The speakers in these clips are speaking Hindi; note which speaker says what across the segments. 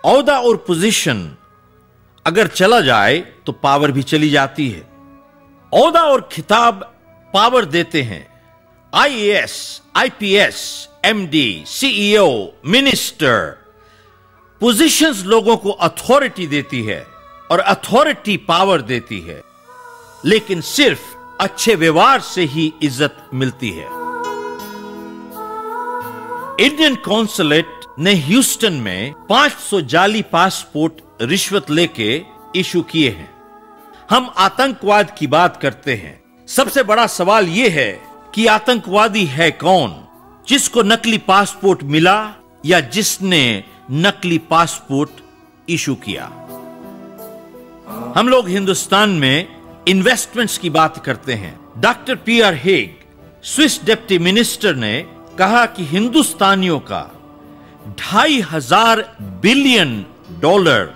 Speaker 1: औहदा और पोजीशन अगर चला जाए तो पावर भी चली जाती है। औहदा और खिताब पावर देते हैं। IAS, IPS, MD, CEO, minister. Positions लोगों को अथॉरिटी देती है और अथॉरिटी पावर देती है, लेकिन सिर्फ अच्छे व्यवहार से ही इज्जत मिलती है। इंडियन कॉन्सुलेट ने ह्यूस्टन में 500 जाली पासपोर्ट रिश्वत लेके इशू किए हैं। हम आतंकवाद की बात करते हैं। सबसे बड़ा सवाल यह है कि आतंकवादी है कौन? जिसको नकली पासपोर्ट मिला या जिसने नकली पासपोर्ट इशू किया? हम लोग हिंदुस्तान में इन्वेस्टमेंट्स की बात करते हैं। Doctor PR Hague, Swiss deputy minister, ने कहा कि हिंदुस्तानियों का 2500 बिलियन डॉलर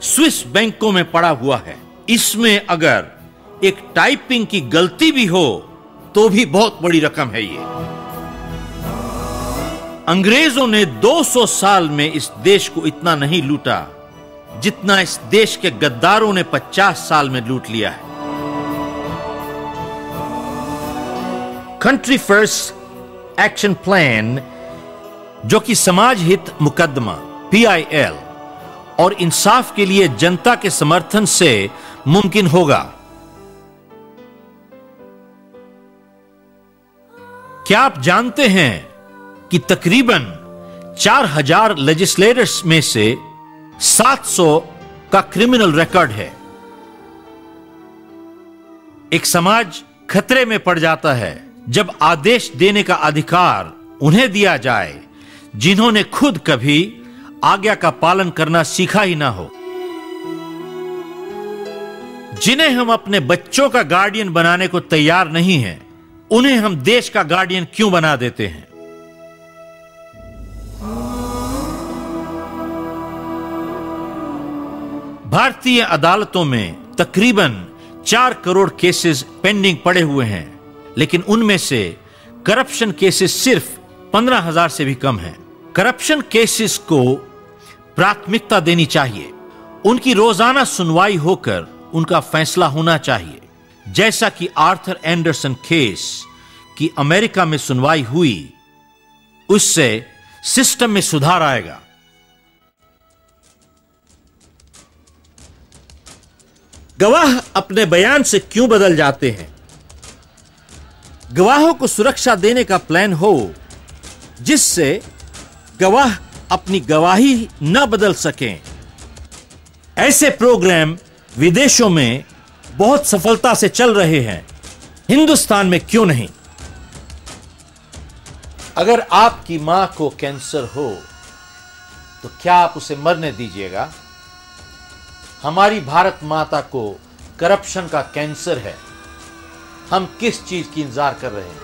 Speaker 1: स्विस बैंकों में पड़ा हुआ है। इसमें अगर एक टाइपिंग की गलती भी हो तो भी बहुत बड़ी रकम है ये। अंग्रेजों ने 200 साल में इस देश को इतना नहीं लूटा जितना इस देश के गद्दारों ने 50 साल में लूट लिया है। कंट्री फर्स्ट एक्शन प्लान, जो कि समाज हित मुकदमा PIL और इंसाफ के लिए जनता के समर्थन से मुमकिन होगा। क्या आप जानते हैं कि तकरीबन 4000 लेजिस्लेटर्स में से 700 का क्रिमिनल रिकॉर्ड है? एक समाज खतरे में पड़ जाता है जब आदेश देने का अधिकार उन्हें दिया जाए जिन्होंने खुद कभी आज्ञा का पालन करना सीखा ही ना हो। जिन्हें हम अपने बच्चों का गार्डियन बनाने को तैयार नहीं हैं, उन्हें हम देश का गार्डियन क्यों बना देते हैं? भारतीय अदालतों में तकरीबन 4 करोड़ केसेस पेंडिंग पड़े हुए हैं, लेकिन उनमें से करप्शन केसेस सिर्फ 15,000 से भी कम हैं। करप्शन केसेस को प्राथमिकता देनी चाहिए। उनकी रोजाना सुनवाई होकर उनका फैसला होना चाहिए। जैसा कि आर्थर एंडरसन केस की अमेरिका में सुनवाई हुई, उससे सिस्टम में सुधार आएगा। गवाह अपने बयान से क्यों बदल जाते हैं? गवाहों को सुरक्षा देने का प्लान हो जिससे गवाह अपनी गवाही न बदल सकें। ऐसे प्रोग्राम विदेशों में बहुत सफलता से चल रहे हैं, हिंदुस्तान में क्यों नहीं? अगर आपकी मां को कैंसर हो तो क्या आप उसे मरने दीजिएगा? हमारी भारत माता को करप्शन का कैंसर है। हम किस चीज की इंतजार कर रहे हैं?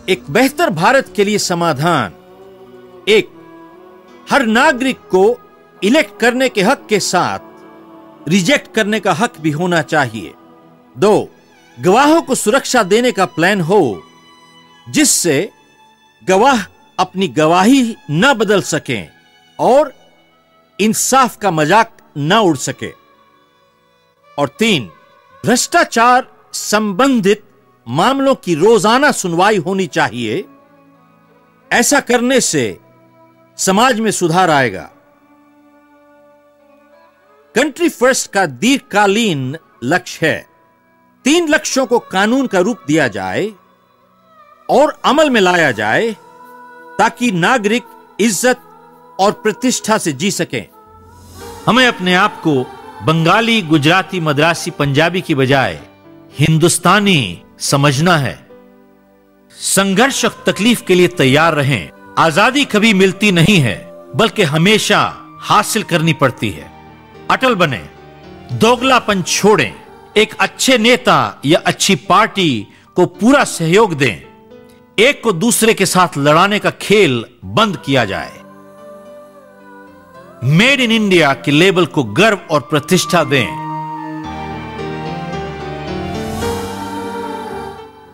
Speaker 1: एक बेहतर भारत के लिए समाधान, एक, हर नागरिक को इलेक्ट करने के हक के साथ रिजेक्ट करने का हक भी होना चाहिए। 2, गवाहों को सुरक्षा देने का प्लान हो जिससे गवाह अपनी गवाही न बदल सकें और इंसाफ का मजाक न उड़ सके। और 3, भ्रष्टाचार संबंधित मामलों की रोजाना सुनवाई होनी चाहिए। ऐसा करने से समाज में सुधार आएगा। कंट्री फर्स्ट का दीर्घकालीन लक्ष्य है 3 लक्ष्यों को कानून का रूप दिया जाए और अमल में लाया जाए ताकि नागरिक इज्जत और प्रतिष्ठा से जी सकें। हमें अपने आप को बंगाली, गुजराती, मद्रासी, पंजाबी की बजाय हिंदुस्तानी समझना है। संघर्ष और तकलीफ के लिए तैयार रहें। आजादी कभी मिलती नहीं है बल्कि हमेशा हासिल करनी पड़ती है। अटल बने, दोगलापन छोड़ें, एक अच्छे नेता या अच्छी पार्टी को पूरा सहयोग दें। एक को दूसरे के साथ लड़ाने का खेल बंद किया जाए। मेड इन इंडिया के लेबल को गर्व और प्रतिष्ठा दें।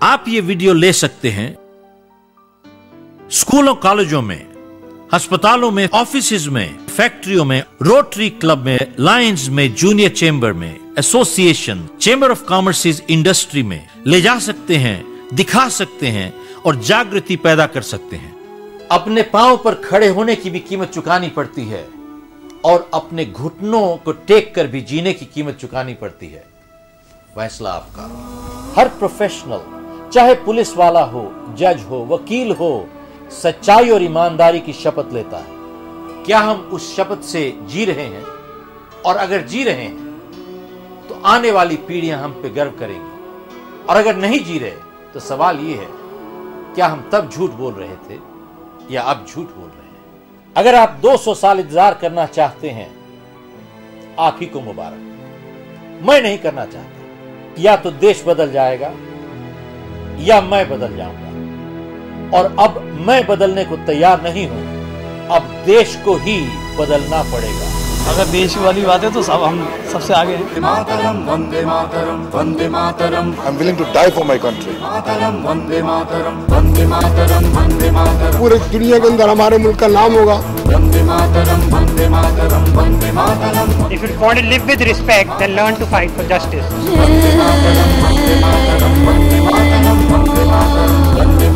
Speaker 1: आप ये वीडियो ले सकते हैं। स्कूलों, कॉलेजों में अस्पतालों में, ऑफिसेज में, फैक्ट्रियों में, रोटरी क्लब में, लायंस में, जूनियर चेंबर में, association, chamber of commerce industry में ले जा सकते हैं, दिखा सकते हैं और जागृति पैदा कर सकते हैं। अपने पांव पर खड़े होने की भी कीमत चुकानी पड़ती है और अपने घुटनों को टेक कर भी जीने की कीमत चुकानी पड़ती है। फैसला आपका। हर प्रोफेशनल, चाहे पुलिस वाला हो, जज हो, वकील हो, सच्चाई और ईमानदारी की शपथ लेता है। क्या हम उस शपथ से जी रहे हैं? और अगर जी रहे हैं तो आने वाली पीढ़ियां हम पे गर्व करेंगी, और अगर नहीं जी रहे तो सवाल यह है, क्या हम तब झूठ बोल रहे थे या अब झूठ बोल रहे हैं? अगर आप 200 साल इंतजार करना चाहते हैं, आप ही को मुबारक। मैं नहीं करना चाहता। या तो देश बदल जाएगा या मैं बदल जाऊंगा, और अब मैं बदलने को तैयार नहीं हूं। अब देश को ही बदलना पड़ेगा।
Speaker 2: अगर देश वाली बात है तो सब हम सबसे आगे हैं।
Speaker 3: मातरम Vande Mataram Vande Mataram.
Speaker 4: I'm willing to die for my country.
Speaker 3: मातरम वंदे मातरम वंदे मातरम वंदे मातरम।
Speaker 4: पूरे दुनिया के अंदर हमारे मुल्क का नाम होगा।
Speaker 3: Vande Mataram Vande Mataram Vande Mataram.
Speaker 5: If you want to live with respect, then learn to fight for justice.
Speaker 3: Vande Mataram Vande Mataram Vande Mataram Vande Mataram.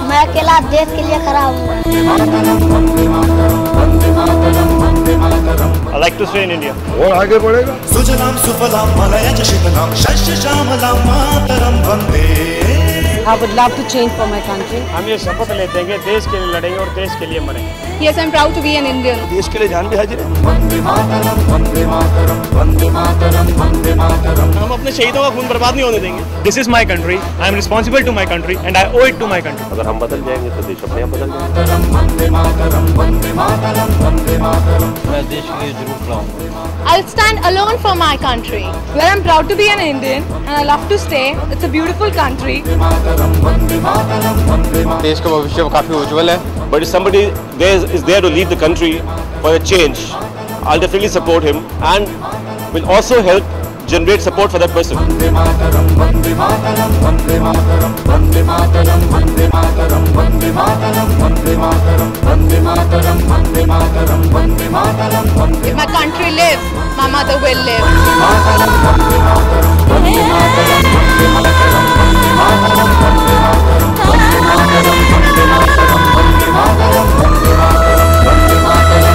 Speaker 6: मैं अकेला देश के लिए खड़ा हूँ।
Speaker 3: मातरम Vande Mataram Vande Mataram Vande Mataram.
Speaker 5: I like to stay in India.
Speaker 4: और आगे बढ़ेगा।
Speaker 7: सुजलाम सुफलाम मलयज शीतलाम शस्य श्यामलाम मातरम वंदे।
Speaker 8: I would love to change for my country.
Speaker 5: हम ये शपथ लेते हैं कि देश के लिए लड़ेंगे और देश के लिए मरेंगे।
Speaker 8: Yes, I'm proud to be an Indian.
Speaker 2: देश के लिए जान भी हाजिर है।
Speaker 3: वंदे मातरम वंदे मातरम वंदे मातरम वंदे मातरम।
Speaker 5: हम अपने शहीदों का खून बर्बाद नहीं होने देंगे। This is my country. I am responsible to my country and I owe it to my country.
Speaker 9: अगर हम बदल जाएंगे तो देश अपने आप बदल जाएगा।
Speaker 3: मातरम वंदे मातरम वंदे मातरम वंदे मातरम।
Speaker 2: मैं देश के लिए जरूर खड़ा
Speaker 8: I'll stand alone for my country, where I'm proud to be an Indian and I love to stay. It's a beautiful country.
Speaker 2: देश का भविष्य काफी उज्जवल है।
Speaker 9: But if somebody is there to lead the country for a change, I'll definitely support him and will also help generate support for that person.
Speaker 3: Vande Mataram Vande Mataram Vande Mataram Vande Mataram Vande Mataram Vande Mataram Vande Mataram Vande Mataram Vande Mataram Vande Mataram Vande.
Speaker 8: If my country lives, my mother will live.
Speaker 3: मातरम वंदे मातरम वंदे मातरम वंदे मातरम वंदे मातरम वंदे मातरम वंदे मातरम वंदे मातरम वंदे मातरम वंदे मातरम वंदे मातरम वंदे मातरम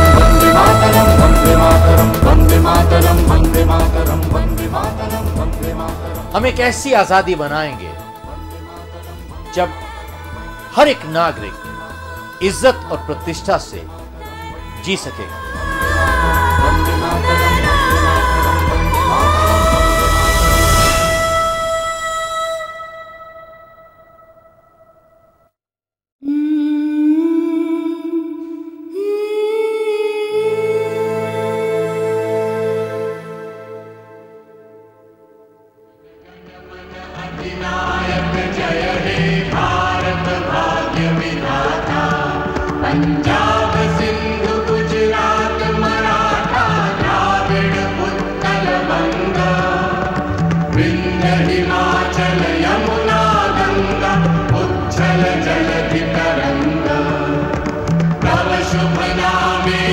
Speaker 3: वंदे मातरम वंदे मातरम वंदे मातरम वंदे मातरम वंदे मातरम।
Speaker 1: हम एक ऐसी आजादी बनाएंगे जब हर एक नागरिक इज्जत और प्रतिष्ठा से जी सकेगा।
Speaker 3: पंजाब सिंधु गुजरात मराठा द्राविड़ उत्कल बंगा विंध्य हिमाचल यमुना गंगा उच्छल जलधि तरंगा तव शुभ नामे